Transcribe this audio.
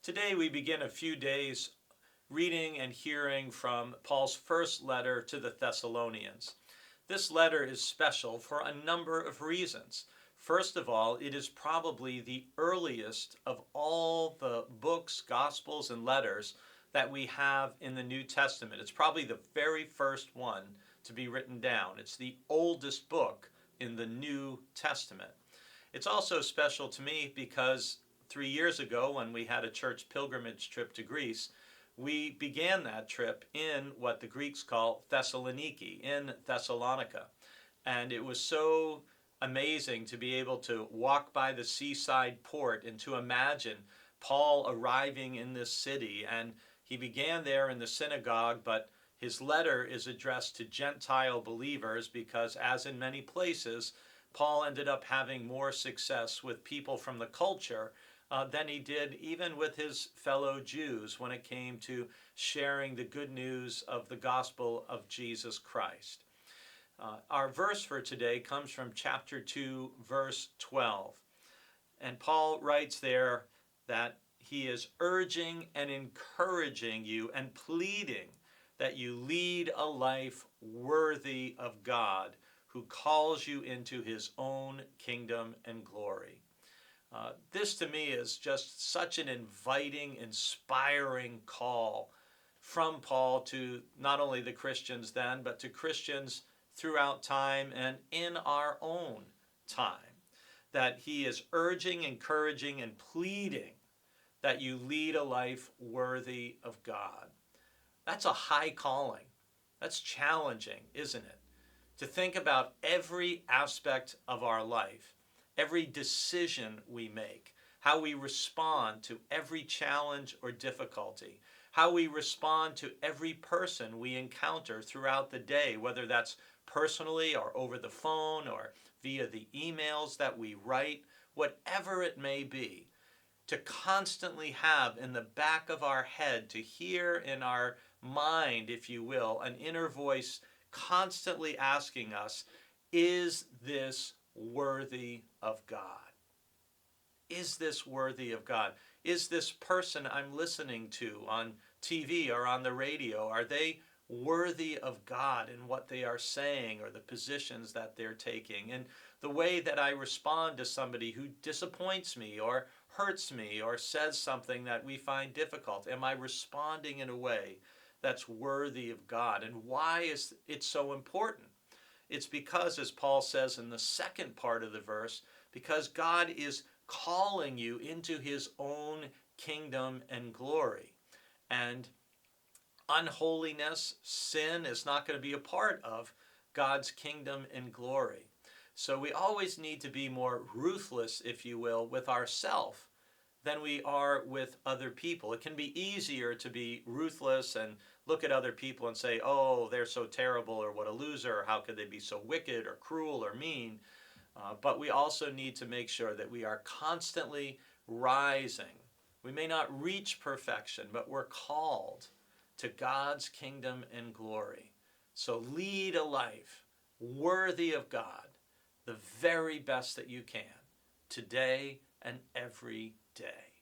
Today we begin a few days reading and hearing from Paul's first letter to the Thessalonians. This letter is special for a number of reasons. First of all, it is probably the earliest of all the books, gospels, and letters that we have in the New Testament. It's probably the very first one to be written down. It's the oldest book in the New Testament. It's also special to me because 3 years ago, when we had a church pilgrimage trip to Greece, we began that trip in what the Greeks call Thessaloniki, in Thessalonica. And it was so amazing to be able to walk by the seaside port and to imagine Paul arriving in this city. And he began there in the synagogue, but his letter is addressed to Gentile believers because, as in many places, Paul ended up having more success with people from the culture than he did even with his fellow Jews when it came to sharing the good news of the gospel of Jesus Christ. Our verse for today comes from chapter 2, verse 12. And Paul writes there that he is urging and encouraging you and pleading that you lead a life worthy of God, who calls you into his own kingdom and glory. This to me is just such an inviting, inspiring call from Paul to not only the Christians then, but to Christians throughout time and in our own time. That he is urging, encouraging, and pleading that you lead a life worthy of God. That's a high calling. That's challenging, isn't it? To think about every aspect of our life, every decision we make, how we respond to every challenge or difficulty, how we respond to every person we encounter throughout the day, whether that's personally or over the phone or via the emails that we write, whatever it may be, to constantly have in the back of our head, to hear in our mind, if you will, an inner voice constantly asking us, is this worthy of God? Is this worthy of God? Is this person I'm listening to on TV or on the radio, are they worthy of God in what they are saying or the positions that they're taking? And the way that I respond to somebody who disappoints me or hurts me or says something that we find difficult, am I responding in a way that's worthy of God? And why is it so important? It's because, as Paul says in the second part of the verse, because God is calling you into his own kingdom and glory. And unholiness, sin, is not going to be a part of God's kingdom and glory. So we always need to be more ruthless, if you will, with ourselves than we are with other people. It can be easier to be ruthless and look at other people and say, oh, they're so terrible, or what a loser, or how could they be so wicked or cruel or mean? But we also need to make sure that we are constantly rising. We may not reach perfection, but we're called to God's kingdom and glory. So lead a life worthy of God, the very best that you can, today and every day.